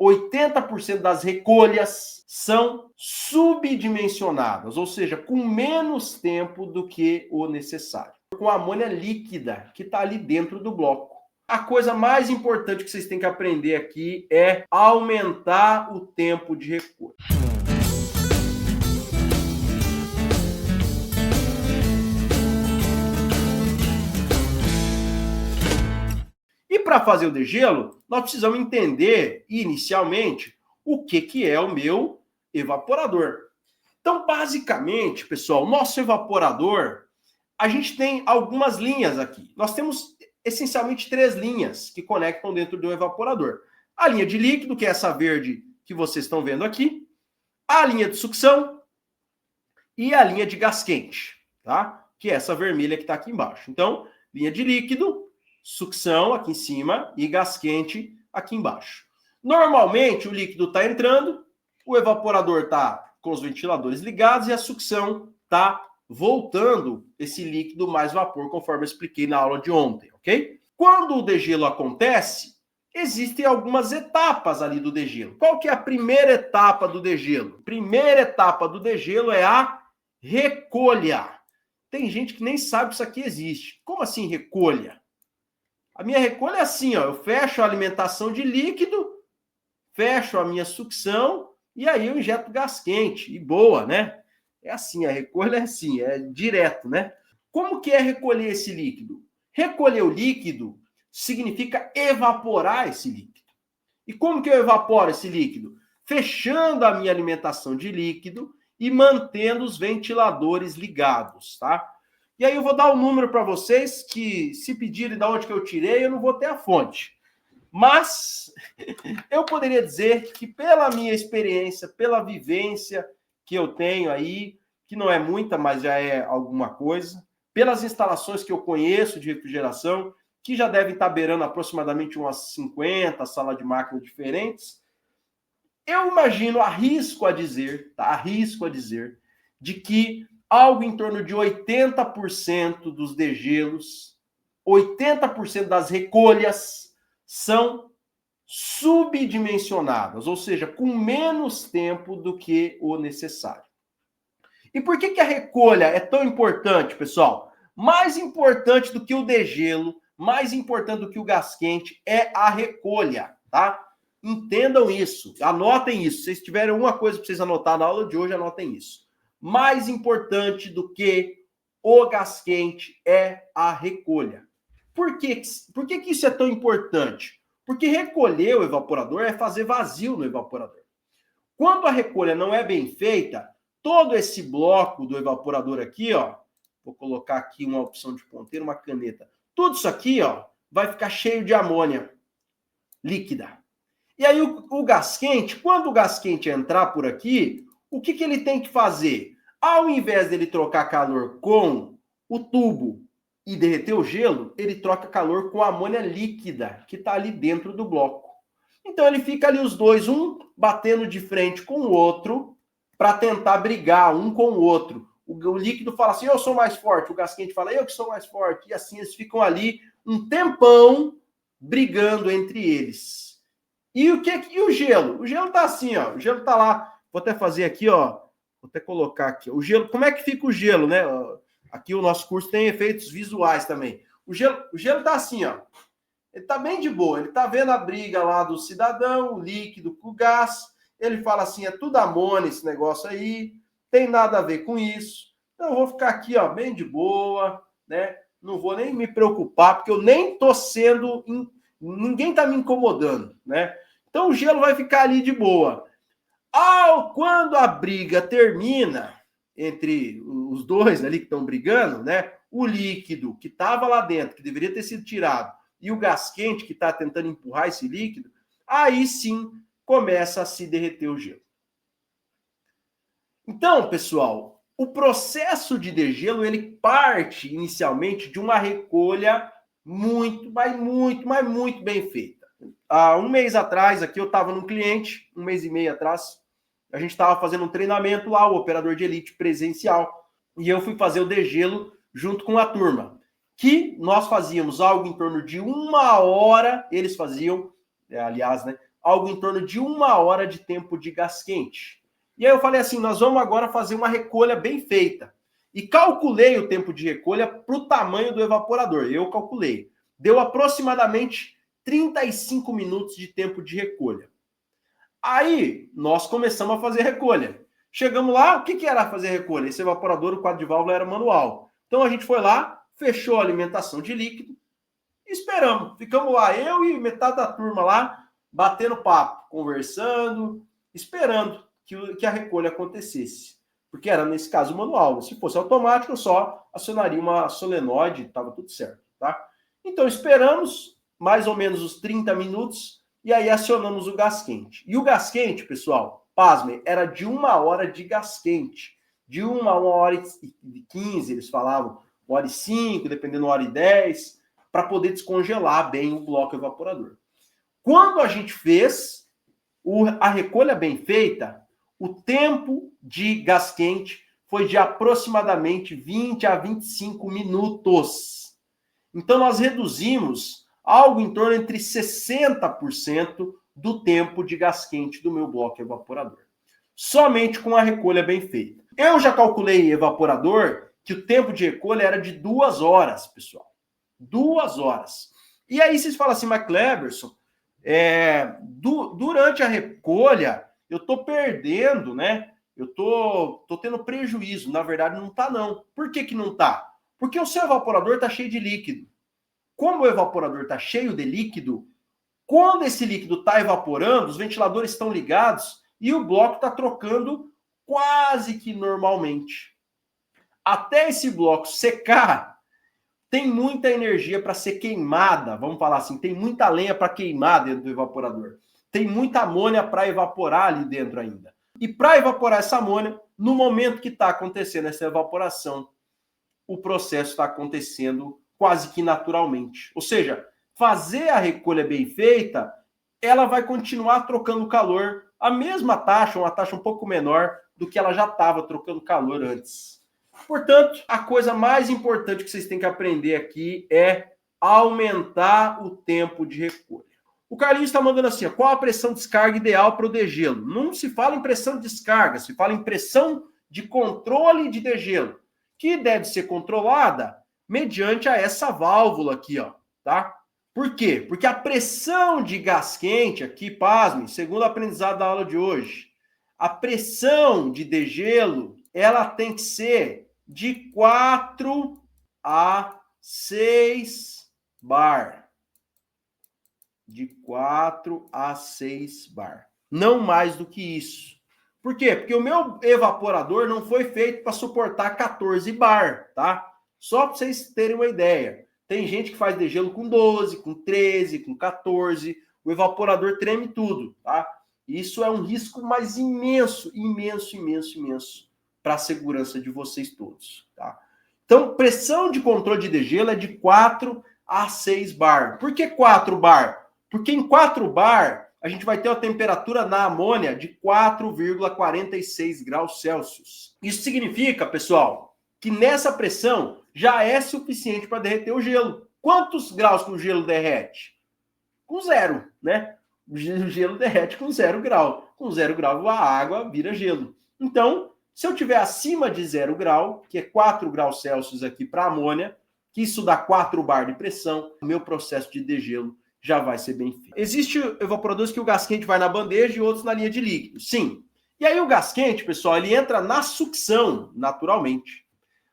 80% das recolhas são subdimensionadas, ou seja, com menos tempo do que o necessário. Com amônia líquida, que está ali dentro do bloco. A coisa mais importante que vocês têm que aprender aqui é aumentar o tempo de recolha. E para fazer o degelo, nós precisamos entender, inicialmente, o que é o meu evaporador. Então, basicamente, pessoal, nosso evaporador, a gente tem algumas linhas aqui. Nós temos, essencialmente, 3 linhas que conectam dentro do evaporador. A linha de líquido, que é essa verde que vocês estão vendo aqui, a linha de sucção e a linha de gás quente, tá? Que é essa vermelha que está aqui embaixo. Então, linha de líquido, sucção aqui em cima e gás quente aqui embaixo. Normalmente o líquido está entrando, o evaporador está com os ventiladores ligados e a sucção está voltando esse líquido mais vapor, conforme eu expliquei na aula de ontem, ok? Quando o degelo acontece, existem algumas etapas ali do degelo. Qual que é a primeira etapa do degelo? A primeira etapa do degelo é a recolha. Tem gente que nem sabe que isso aqui existe. Como assim recolha? A minha recolha é assim, ó, eu fecho a alimentação de líquido, fecho a minha sucção e aí eu injeto gás quente. E boa, né? É assim, a recolha é assim, é direto, né? Como que é recolher esse líquido? Recolher o líquido significa evaporar esse líquido. E como que eu evaporo esse líquido? Fechando a minha alimentação de líquido e mantendo os ventiladores ligados, tá? E aí eu vou dar um número para vocês que, se pedirem de onde que eu tirei, eu não vou ter a fonte. Mas eu poderia dizer que pela minha experiência, pela vivência que eu tenho aí, que não é muita, mas já é alguma coisa, pelas instalações que eu conheço de refrigeração, que já devem estar beirando aproximadamente umas 50 salas de máquina diferentes, eu imagino, arrisco a dizer, tá? Arrisco a dizer, de que algo em torno de 80% dos degelos, 80% das recolhas são subdimensionadas, ou seja, com menos tempo do que o necessário. E por que a recolha é tão importante, pessoal? Mais importante do que o degelo, mais importante do que o gás quente é a recolha, tá? Entendam isso, anotem isso. Se vocês tiverem alguma coisa para vocês anotar na aula de hoje, anotem isso. Mais importante do que o gás quente é a recolha. Por que isso é tão importante? Porque recolher o evaporador é fazer vazio no evaporador. Quando a recolha não é bem feita, todo esse bloco do evaporador aqui, ó, vou colocar aqui uma opção de ponteiro, uma caneta. Tudo isso aqui, ó, vai ficar cheio de amônia líquida. E aí o gás quente, quando o gás quente entrar por aqui, o que ele tem que fazer? Ao invés dele trocar calor com o tubo e derreter o gelo, ele troca calor com a amônia líquida, que está ali dentro do bloco. Então ele fica ali os dois, um batendo de frente com o outro, para tentar brigar um com o outro. O líquido fala assim, eu sou mais forte. O gás quente fala, eu que sou mais forte. E assim eles ficam ali um tempão brigando entre eles. E o gelo? O gelo tá assim, ó. O gelo tá lá. Vou até fazer aqui, ó. Vou até colocar aqui. O gelo, como é que fica o gelo, né? Aqui o nosso curso tem efeitos visuais também. O gelo tá assim, ó. Ele tá bem de boa. Ele tá vendo a briga lá do cidadão, o líquido com o gás. Ele fala assim, é tudo amônia esse negócio aí. Tem nada a ver com isso. Então eu vou ficar aqui, ó, bem de boa, né? Não vou nem me preocupar, porque eu nem tô sendo... Ninguém tá me incomodando, né? Então o gelo vai ficar ali de boa. Quando a briga termina entre os dois ali que estão brigando, né? O líquido que estava lá dentro, que deveria ter sido tirado, e o gás quente que está tentando empurrar esse líquido, aí sim começa a se derreter o gelo. Então, pessoal, o processo de degelo, ele parte inicialmente de uma recolha muito bem feita. Há um mês atrás, aqui eu estava num cliente, um mês e meio atrás, a gente estava fazendo um treinamento lá, o operador de elite presencial, e eu fui fazer o degelo junto com a turma, que nós fazíamos algo em torno de 1 hora, eles faziam, aliás, né, algo em torno de 1 hora de tempo de gás quente. E aí eu falei assim, nós vamos agora fazer uma recolha bem feita. E calculei o tempo de recolha para o tamanho do evaporador. Eu calculei. Deu aproximadamente 35 minutos de tempo de recolha. Aí, nós começamos a fazer recolha. Chegamos lá, o que era fazer recolha? Esse evaporador, o quadro de válvula era manual. Então, a gente foi lá, fechou a alimentação de líquido, e esperamos. Ficamos lá, eu e metade da turma lá, batendo papo, conversando, esperando que a recolha acontecesse. Porque era, nesse caso, manual. Se fosse automático, eu só acionaria uma solenoide, estava tudo certo, tá? Então, esperamos mais ou menos os 30 minutos e aí acionamos o gás quente. E o gás quente, pessoal, pasmem, era de 1 hora de gás quente. De 1 hora e 15, eles falavam, 1 hora e 5, dependendo, 1 hora e 10, para poder descongelar bem o bloco evaporador. Quando a gente fez a recolha bem feita, o tempo de gás quente foi de aproximadamente 20 a 25 minutos. Então, nós reduzimos algo em torno entre 60% do tempo de gás quente do meu bloco evaporador. Somente com a recolha bem feita. Eu já calculei evaporador que o tempo de recolha era de 2 horas, pessoal. 2 horas. E aí vocês falam assim, mas Cleberson, durante a recolha, eu estou perdendo, né? Eu tô tendo prejuízo. Na verdade, não está, não. Por que não está? Porque o seu evaporador está cheio de líquido. Como o evaporador está cheio de líquido, quando esse líquido está evaporando, os ventiladores estão ligados e o bloco está trocando quase que normalmente. Até esse bloco secar, tem muita energia para ser queimada, vamos falar assim, tem muita lenha para queimar dentro do evaporador. Tem muita amônia para evaporar ali dentro ainda. E para evaporar essa amônia, no momento que está acontecendo essa evaporação, o processo está acontecendo quase que naturalmente. Ou seja, fazer a recolha bem feita, ela vai continuar trocando calor a mesma taxa, uma taxa um pouco menor do que ela já estava trocando calor antes. Portanto, a coisa mais importante que vocês têm que aprender aqui é aumentar o tempo de recolha. O Carlinhos está mandando assim, ó, qual a pressão de descarga ideal para o degelo? Não se fala em pressão de descarga, se fala em pressão de controle de degelo, que deve ser controlada mediante a essa válvula aqui, ó, tá? Por quê? Porque a pressão de gás quente aqui, pasmem, segundo o aprendizado da aula de hoje, a pressão de degelo, ela tem que ser de 4 a 6 bar. De 4 a 6 bar. Não mais do que isso. Por quê? Porque o meu evaporador não foi feito para suportar 14 bar, tá? Só para vocês terem uma ideia. Tem gente que faz degelo com 12, com 13, com 14. O evaporador treme tudo, tá? Isso é um risco mais imenso, imenso, imenso, imenso para a segurança de vocês todos, tá? Então, pressão de controle de degelo é de 4 a 6 bar. Por que 4 bar? Porque em 4 bar, a gente vai ter uma temperatura na amônia de 4,46 graus Celsius. Isso significa, pessoal, que nessa pressão já é suficiente para derreter o gelo. Quantos graus que o gelo derrete? Com 0, né? O gelo derrete com 0 grau. Com 0 grau, a água vira gelo. Então, se eu tiver acima de 0 grau, que é 4 graus Celsius aqui para amônia, que isso dá 4 bar de pressão, o meu processo de degelo já vai ser bem feito. Existem evaporadores que o gás quente vai na bandeja e outros na linha de líquido. Sim. E aí o gás quente, pessoal, ele entra na sucção, naturalmente.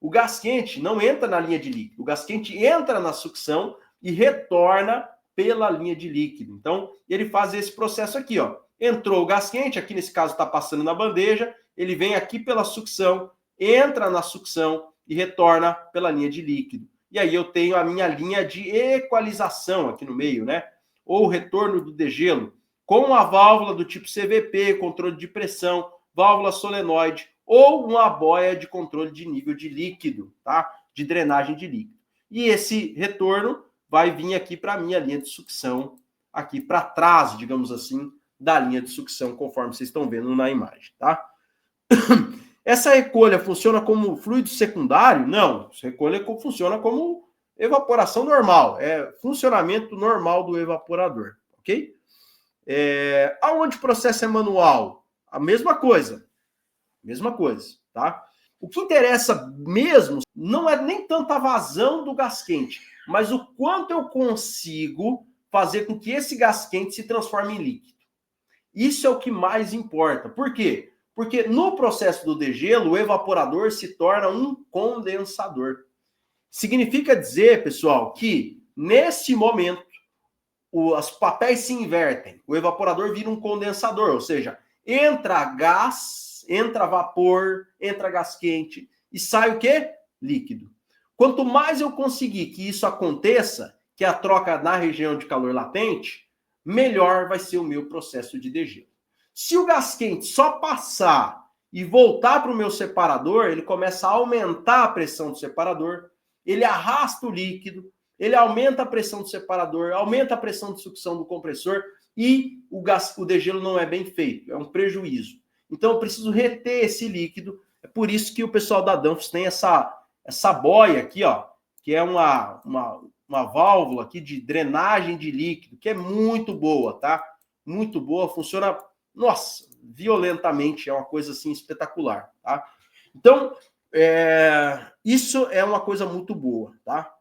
O gás quente não entra na linha de líquido. O gás quente entra na sucção e retorna pela linha de líquido. Então, ele faz esse processo aqui, ó. Entrou o gás quente, aqui nesse caso está passando na bandeja, ele vem aqui pela sucção, entra na sucção e retorna pela linha de líquido. E aí eu tenho a minha linha de equalização aqui no meio, né? Ou retorno do degelo, com a válvula do tipo CVP, controle de pressão, válvula solenoide, ou uma boia de controle de nível de líquido, tá? De drenagem de líquido. E esse retorno vai vir aqui para a minha linha de sucção, aqui para trás, digamos assim, da linha de sucção, conforme vocês estão vendo na imagem, tá? Essa recolha funciona como fluido secundário? Não, essa recolha funciona como evaporação normal, é funcionamento normal do evaporador, ok? Aonde o processo é manual? A mesma coisa. Mesma coisa, tá? O que interessa mesmo não é nem tanto a vazão do gás quente, mas o quanto eu consigo fazer com que esse gás quente se transforme em líquido. Isso é o que mais importa. Por quê? Porque no processo do degelo, o evaporador se torna um condensador. Significa dizer, pessoal, que nesse momento os papéis se invertem. O evaporador vira um condensador, ou seja, entra gás, entra vapor, entra gás quente e sai o quê? Líquido. Quanto mais eu conseguir que isso aconteça, que é a troca na região de calor latente, melhor vai ser o meu processo de degelo. Se o gás quente só passar e voltar para o meu separador, ele começa a aumentar a pressão do separador, ele arrasta o líquido, ele aumenta a pressão do separador, aumenta a pressão de sucção do compressor e o degelo não é bem feito, é um prejuízo. Então eu preciso reter esse líquido, é por isso que o pessoal da Danfoss tem essa boia aqui, ó, que é uma válvula aqui de drenagem de líquido, que é muito boa, tá? Muito boa, funciona, nossa, violentamente, é uma coisa assim espetacular, tá? Então, isso é uma coisa muito boa, tá?